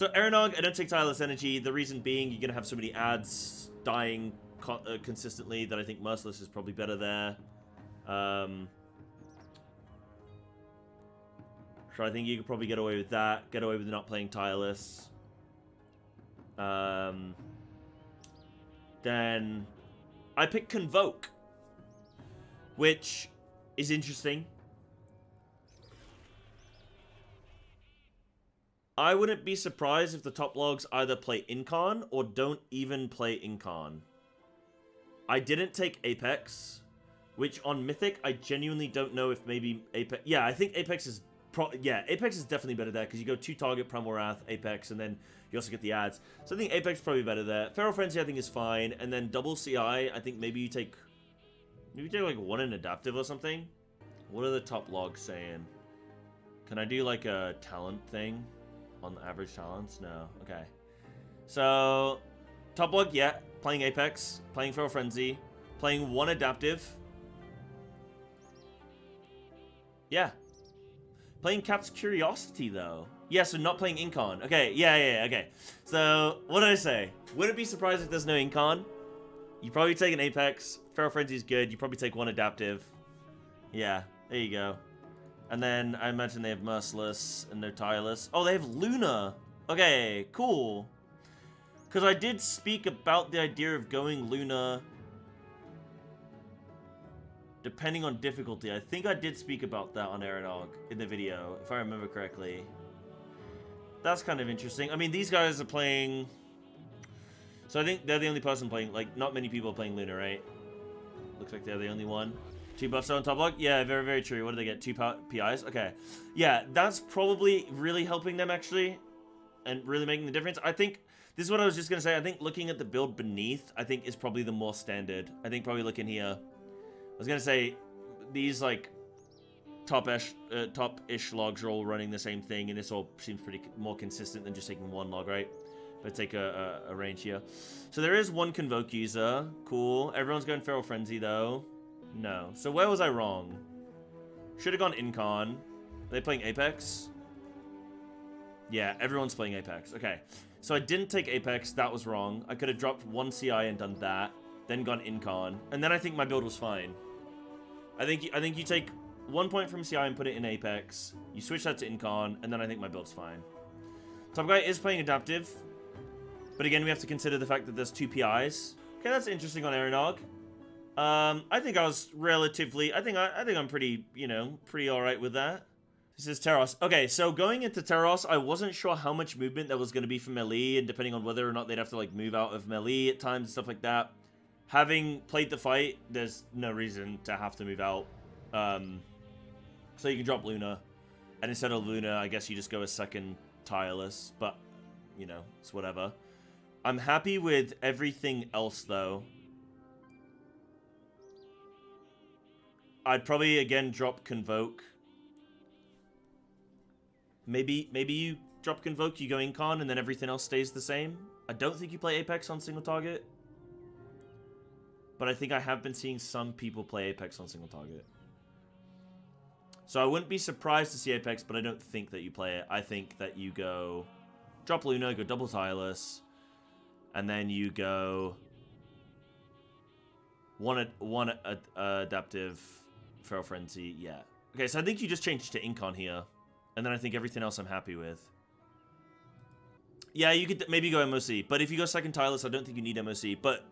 So Eranog, I don't take tireless energy. The reason being, you're gonna have so many ads dying consistently that I think Merciless is probably better there. So I think you could probably get away with that. Get away with not playing tireless. Then I pick Convoke, which is interesting. I wouldn't be surprised if the top logs either play Incarn or don't even play Incarn. I didn't take Apex, which on Mythic, I genuinely don't know if maybe Apex... Yeah, I think Apex is... Apex is definitely better there, because you go 2-target Primal Wrath, Apex, and then you also get the ads. So I think Apex is probably better there. Feral Frenzy, I think, is fine. And then double CI, I think maybe you take... Maybe you take, like, one in Adaptive or something? What are the top logs saying? Can I do, like, a talent thing? On the average talents? No. Okay. So, top log, yeah. Playing Apex. Playing Feral Frenzy. Playing one Adaptive. Yeah. Playing Cat's Curiosity, though. Yeah, so not playing Incarn. Okay, yeah, okay. So, what did I say? Wouldn't be surprised if there's no Incarn. You probably take an Apex. Feral Frenzy is good. You probably take one Adaptive. Yeah, there you go. And then I imagine they have Merciless and no Tireless. Oh, they have Luna. Okay, cool. Because I did speak about the idea of going Luna depending on difficulty. I think I did speak about that on Eranog in the video, if I remember correctly. That's kind of interesting. I mean, these guys are playing... So I think they're the only person playing... Like, not many people are playing Luna, right? Looks like they're the only one. 2 buffs on top log? Yeah, very, very true. What do they get? 2 PIs? Okay. Yeah, that's probably really helping them, actually. And really making the difference. I think... This is what I was just going to say. I think looking at the build beneath, I think is probably the more standard. I think probably looking here. I was going to say, these, like, top-ish logs are all running the same thing. And this all seems pretty more consistent than just taking one log, right? But take a range here. So there is one Convoke user. Cool. Everyone's going Feral Frenzy, though. No. So where was I wrong? Should have gone Incarn. Are they playing Apex? Yeah, everyone's playing Apex. Okay. So I didn't take Apex. That was wrong. I could have dropped 1 CI and done that. Then gone Incarn. And then I think my build was fine. I think you take 1 point from CI and put it in Apex. You switch that to Incarn. And then I think my build's fine. Top guy is playing Adaptive. But again, we have to consider the fact that there's 2 PIs. Okay, that's interesting on Eranog. I think I was relatively... I think I'm pretty, you know, pretty alright with that. This is Terros. Okay, so going into Terros, I wasn't sure how much movement there was going to be from melee, and depending on whether or not they'd have to, like, move out of melee at times and stuff like that. Having played the fight, there's no reason to have to move out. So you can drop Luna. And instead of Luna, I guess you just go a second Tireless. But, you know, it's whatever. I'm happy with everything else, though. I'd probably, again, drop Convoke. Maybe you drop Convoke, you go Incarn, and then everything else stays the same. I don't think you play Apex on single target. But I think I have been seeing some people play Apex on single target. So I wouldn't be surprised to see Apex, but I don't think that you play it. I think that you go... Drop Luna, go double Tireless, and then you go... One Adaptive... Feral Frenzy, yeah. Okay, so I think you just changed to Incarn here. And then I think everything else I'm happy with. Yeah, you could maybe go MOC. But if you go second Tireless, I don't think you need MOC. But,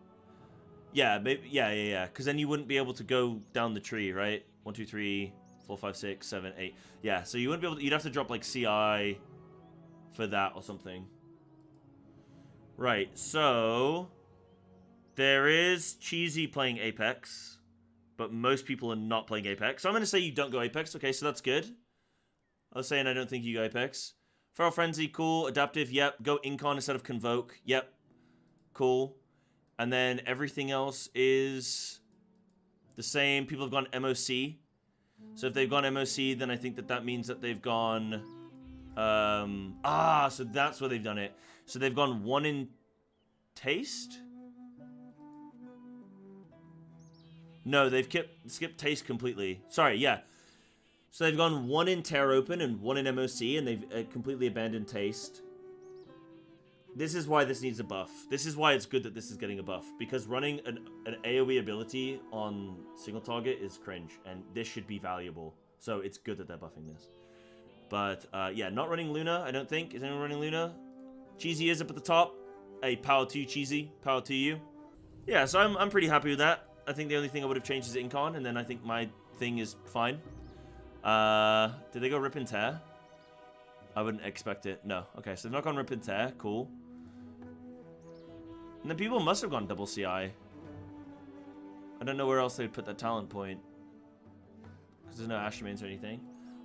yeah, maybe, yeah. Because then you wouldn't be able to go down the tree, right? 1, 2, 3, 4, 5, 6, 7, 8. Yeah, so you wouldn't be able to... You'd have to drop, like, CI for that or something. Right, so... There is Cheesy playing Apex. But most people are not playing Apex. So I'm going to say you don't go Apex. Okay, so that's good. I was saying I don't think you go Apex. Feral Frenzy, cool. Adaptive, yep. Go Incarn instead of Convoke. Yep. Cool. And then everything else is the same. People have gone MOC. So if they've gone MOC, then I think that means that they've gone... so that's where they've done it. So they've gone 1 in Taste? No, they've skipped Taste completely. Sorry, yeah. So they've gone 1 in Tear Open and 1 in MOC, and they've completely abandoned Taste. This is why this needs a buff. This is why it's good that this is getting a buff. Because running an AoE ability on single target is cringe. And this should be valuable. So it's good that they're buffing this. But, yeah, not running Luna, I don't think. Is anyone running Luna? Cheesy is up at the top. Hey, power to you, Cheesy. Power to you. Yeah, so I'm pretty happy with that. I think the only thing I would have changed is Incon. And then I think my thing is fine. Did they go Rip and Tear? I wouldn't expect it. No. Okay, so they've not gone Rip and Tear. Cool. And then people must have gone double CI. I don't know where else they'd put that talent point. Because there's no Ashmains or anything.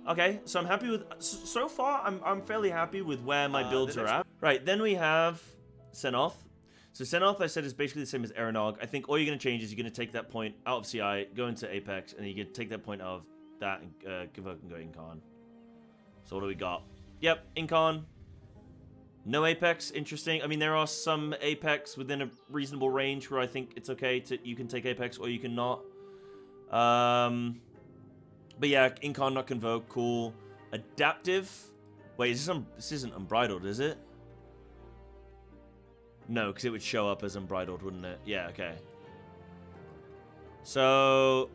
Okay, so I'm happy with... So far, I'm fairly happy with where my builds are at. Right, then we have Sennarth. So Sennarth, I said, is basically the same as Eranog. I think all you're going to change is you're going to take that point out of CI, go into Apex, and you can take that point out of that and Convoke and go Incon. So what do we got? Yep, Incon. No Apex, interesting. I mean, there are some Apex within a reasonable range where I think it's okay to you can take Apex or you can not. But yeah, Incon, not Convoke, cool. Adaptive. Wait, this isn't Unbridled, is it? No, because it would show up as Unbridled, wouldn't it? Yeah, okay. So...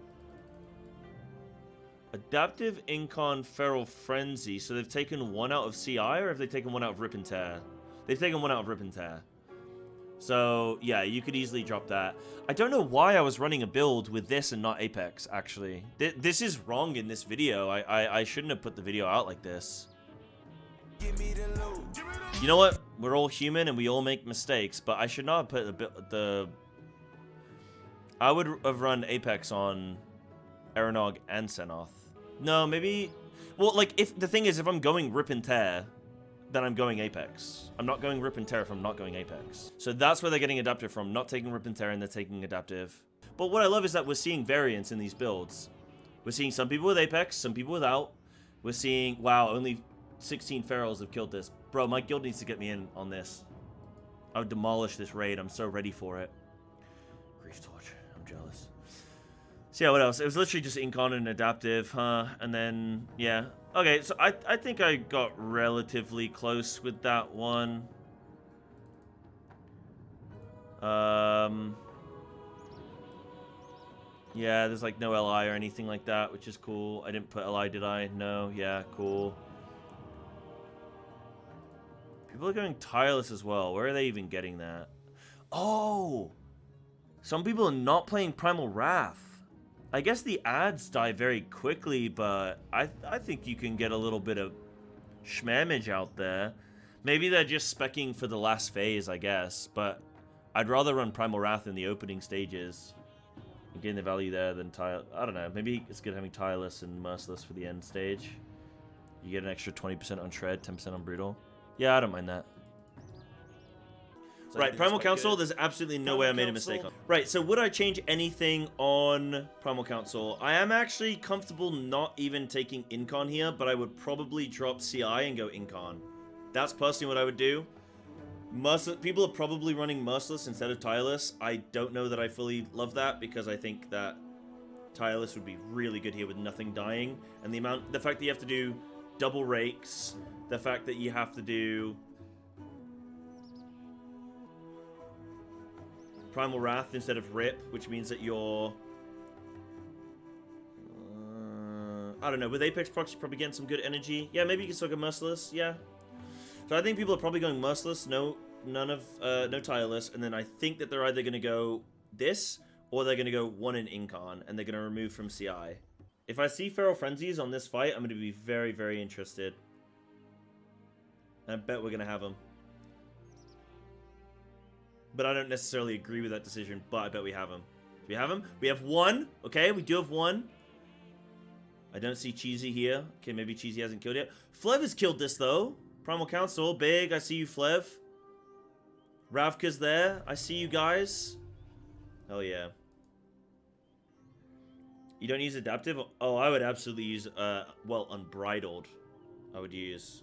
Adaptive, Incon, Feral Frenzy. So they've taken one out of CI, or have they taken one out of Rip and Tear? They've taken one out of Rip and Tear. So, yeah, you could easily drop that. I don't know why I was running a build with this and not Apex, actually. This is wrong in this video. I shouldn't have put the video out like this. You know what? We're all human and we all make mistakes, but I should not have put the... I would have run Apex on Eranog and Sennarth. No, maybe... Well, like, if the thing is, if I'm going Rip and Tear, then I'm going Apex. I'm not going Rip and Tear if I'm not going Apex. So that's where they're getting Adaptive from. Not taking Rip and Tear and they're taking Adaptive. But what I love is that we're seeing variance in these builds. We're seeing some people with Apex, some people without. We're seeing, wow, only 16 Ferals have killed this. Bro, my guild needs to get me in on this. I would demolish this raid. I'm so ready for it. Grief Torch. I'm jealous. So yeah, what else? It was literally just Incon and Adaptive, huh? And then, yeah. Okay, so I think I got relatively close with that one. Yeah, there's like no LI or anything like that, which is cool. I didn't put LI, did I? No, yeah, cool. People are going tireless as well. Where are they even getting that? Oh! Some people are not playing Primal Wrath. I guess the ads die very quickly, but I think you can get a little bit of schmamage out there. Maybe they're just speccing for the last phase, I guess, but I'd rather run Primal Wrath in the opening stages and gain the value there than I don't know, maybe it's good having Tireless and Merciless for the end stage. You get an extra 20% on Shred, 10% on Brutal. Yeah, I don't mind that. So right, Primal Council, there's absolutely no way I made a mistake on. Right, so would I change anything on Primal Council? I am actually comfortable not even taking Incon here, but I would probably drop CI and go Incon. That's personally what I would do. People are probably running Merciless instead of Tireless. I don't know that I fully love that, because I think that Tireless would be really good here with nothing dying. And the fact that you have to do double rakes, the fact that you have to do Primal Wrath instead of Rip, which means that you're... I don't know, with Apex procs, you're probably getting some good energy. Yeah, maybe you can still go Merciless, yeah. So I think people are probably going Merciless, no Tireless, and then I think that they're either going to go this, or they're going to go one in Incon, and they're going to remove from CI. If I see Feral Frenzies on this fight, I'm going to be very, very interested. And I bet we're going to have them. But I don't necessarily agree with that decision, but I bet we have them. Do we have them? We have one. Okay, we do have one. I don't see Cheesy here. Okay, maybe Cheesy hasn't killed yet. Flev has killed this, though. Primal Council, big. I see you, Flev. Ravka's there. I see you guys. Hell yeah. You don't use Adaptive? Oh, I would absolutely use, well, Unbridled. I would use...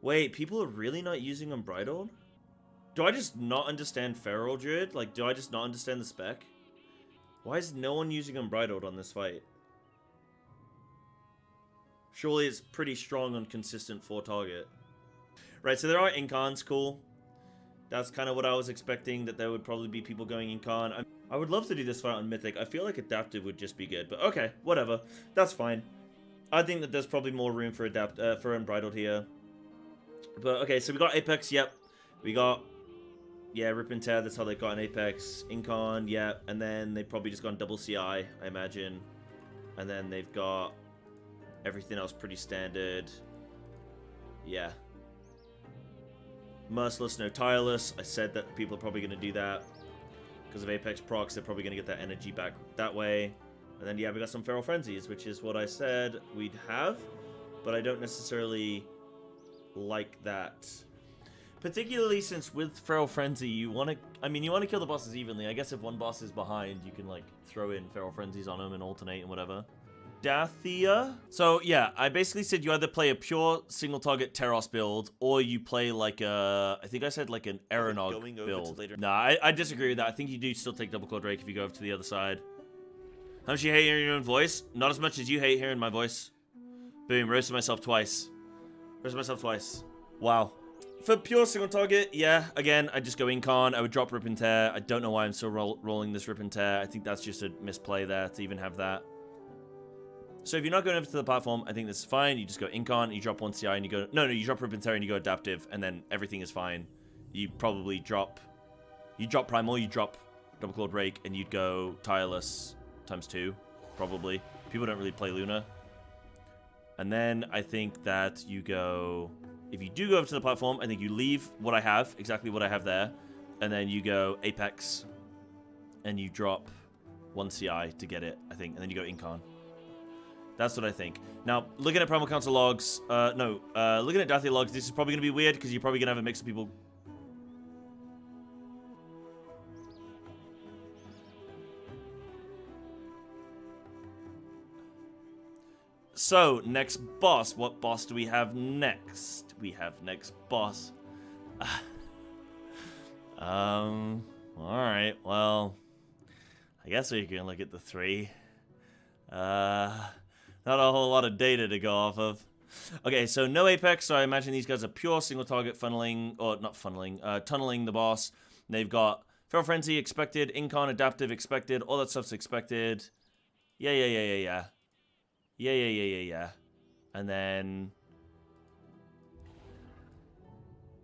Wait, people are really not using Unbridled? Do I just not understand Feral Druid? Like, do I just not understand the spec? Why is no one using Unbridled on this fight? Surely it's pretty strong on consistent 4 target. Right, so there are Incons, cool. That's kind of what I was expecting, that there would probably be people going Incon. I would love to do this fight on Mythic. I feel like Adaptive would just be good, but okay, whatever. That's fine. I think that there's probably more room for for Unbridled here. But okay, so we got Apex, yep. We got, yeah, Rip and Tear, that's how they got an Apex. Incon, yeah, and then they've probably just gone double CI, I imagine. And then they've got everything else pretty standard. Yeah. Merciless, no Tireless. I said that people are probably going to do that. Because of Apex procs, they're probably going to get that energy back that way. And then, yeah, we got some Feral Frenzies, which is what I said we'd have. But I don't necessarily like that. Particularly since with Feral Frenzy, you want to kill the bosses evenly. I guess if one boss is behind, you can, like, throw in Feral Frenzies on them and alternate and whatever. Dathea. So, yeah, I basically said you either play a pure single-target Terros build, or you play, like, a... I think I said, like, an Eranog build. Nah, I disagree with that. I think you do still take Double Claw Drake if you go over to the other side. How much you hate hearing your own voice? Not as much as you hate hearing my voice. Boom, roasted myself twice. Roasted myself twice. Wow. For pure single target, yeah, again, I just go Incon. I would drop Rip and Tear. I don't know why I'm still rolling this Rip and Tear. I think that's just a misplay there to even have that. So if you're not going over to the platform, I think this is fine. You just go Incon, you drop one CI, and you go... No, you drop Rip and Tear and you go Adaptive, and then everything is fine. You probably drop... You drop Primal, you drop Double Clawed Rake, and you'd go Tireless ×2, probably. People don't really play Luna. And then I think that you go... If you do go over to the platform, I think you leave what I have, exactly what I have there, and then you go Apex, and you drop one CI to get it, I think, and then you go Incon. That's what I think. Now, looking at Primal Council logs, looking at Dathea logs, this is probably going to be weird, because you're probably going to have a mix of people... So, next boss. What boss do we have next? We have next boss. Alright, well... I guess we can look at the 3. Not a whole lot of data to go off of. Okay, so no Apex, so I imagine these guys are pure single target funneling, or not funneling, tunneling the boss. They've got Feral Frenzy expected, Incon Adaptive expected, all that stuff's expected. Yeah. And then...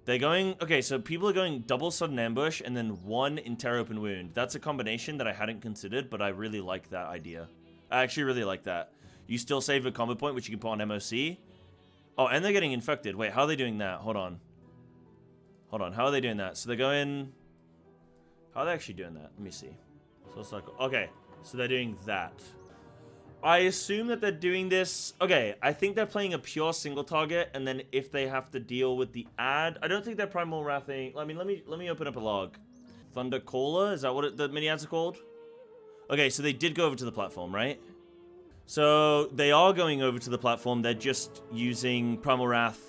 They're going... Okay, so people are going double sudden ambush and then 1 inter open wound. That's a combination that I hadn't considered, but I really like that idea. I actually really like that. You still save a combo point, which you can put on MOC. Oh, and they're getting infected. Wait, how are they doing that? Hold on. How are they doing that? So they're going... How are they actually doing that? Let me see. So it's like... Okay, so they're doing that. I assume that they're doing this... Okay, I think they're playing a pure single target, and then if they have to deal with the ad... I don't think they're Primal Wrathing... I mean, let me open up a log. Thunder Caller? Is that what the mini ads are called? Okay, so they did go over to the platform, right? So they are going over to the platform. They're just using Primal Wrath.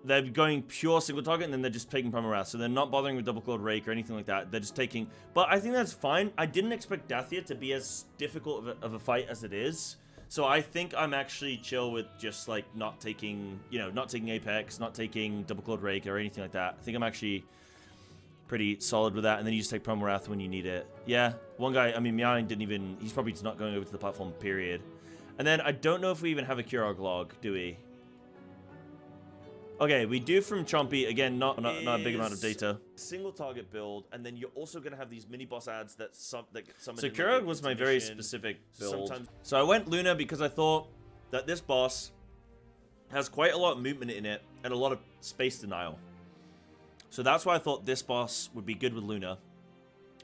They're going pure single target, and then they're just taking Primal Wrath. So they're not bothering with Double Clawed Rake or anything like that. They're just taking... But I think that's fine. I didn't expect Dathea to be as difficult of a fight as it is. So I think I'm actually chill with just, like, not taking... You know, not taking Apex, not taking Double Clawed Rake or anything like that. I think I'm actually pretty solid with that. And then you just take Primal Wrath when you need it. Yeah, one guy... I mean, Meowing didn't even... He's probably just not going over to the platform, period. And then I don't know if we even have a Kurog log, do we? Okay, we do from Chompy. Again, not a big amount of data. Single target build, and then you're also going to have these mini boss ads that summon. So Kurog was my very specific build. So I went Luna because I thought that this boss has quite a lot of movement in it and a lot of space denial. So that's why I thought this boss would be good with Luna.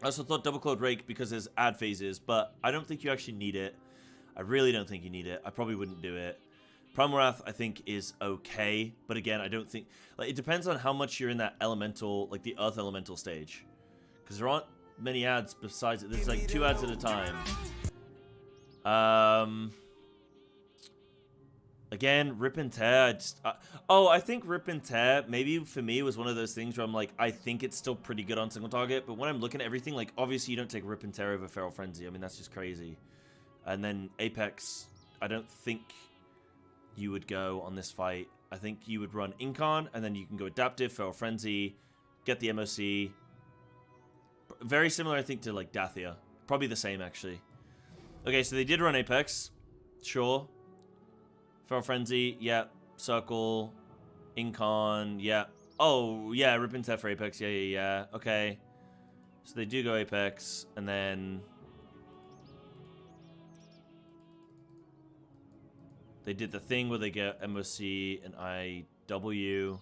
I also thought Double Clawed Rake because there's ad phases, but I don't think you actually need it. I really don't think you need it. I probably wouldn't do it. Primal Wrath, I think, is okay. But again, I don't think... Like, it depends on how much you're in that elemental... Like, the Earth Elemental stage. Because there aren't many ads besides it. There's, like, 2 ads at a time. Again, Rip and Tear, I think Rip and Tear, maybe for me, was one of those things where I'm like, I think it's still pretty good on single target. But when I'm looking at everything, like, obviously you don't take Rip and Tear over Feral Frenzy. I mean, that's just crazy. And then Apex, I don't think... you would go on this fight. I think you would run Incarn, and then you can go Adaptive, Feral Frenzy, get the MOC. Very similar, I think, to like Dathea. Probably the same, actually. Okay, so they did run Apex. Sure. Feral Frenzy, yeah. Circle. Incarn, yeah. Oh, yeah, Rip into for Apex, yeah. Okay. So they do go Apex, and then... they did the thing where they get MOC and IW.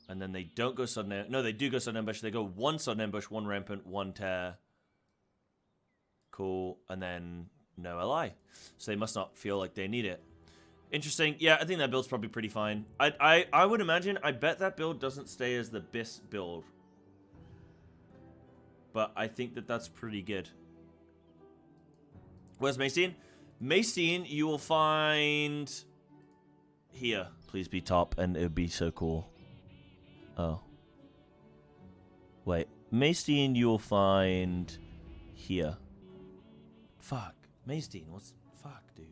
And then they don't go Sudden Ambush. No, they do go Sudden Ambush. They go 1 Sudden Ambush, 1 Rampant, 1 Tear. Cool. And then no LI. So they must not feel like they need it. Interesting. Yeah, I think that build's probably pretty fine. I would imagine, I bet that build doesn't stay as the BIS build. But I think that that's pretty good. Where's Maystine? Maystine, you will find here. Please be top, and it would be so cool. Oh. Wait. Maystine, you will find here. Fuck. Maystine, what's... fuck, dude.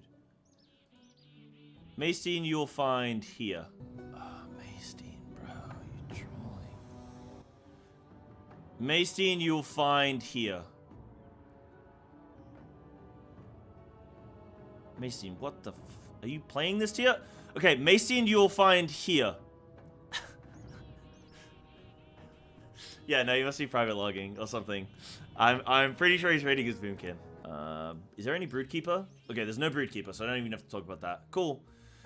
Maystine, you will find here. Oh, Maystine, bro. You trolling. Maystine, you will find here. Maystine, what the f... are you playing this tier? Okay, Maystine, you will find here. Yeah, no, you must be private logging or something. I'm pretty sure he's raiding his Boomkin. Is there any Broodkeeper? Okay, there's no Broodkeeper, so I don't even have to talk about that. Cool.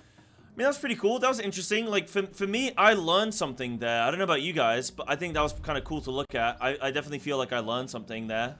I mean, that was pretty cool. That was interesting. Like, for me, I learned something there. I don't know about you guys, but I think that was kind of cool to look at. I definitely feel like I learned something there.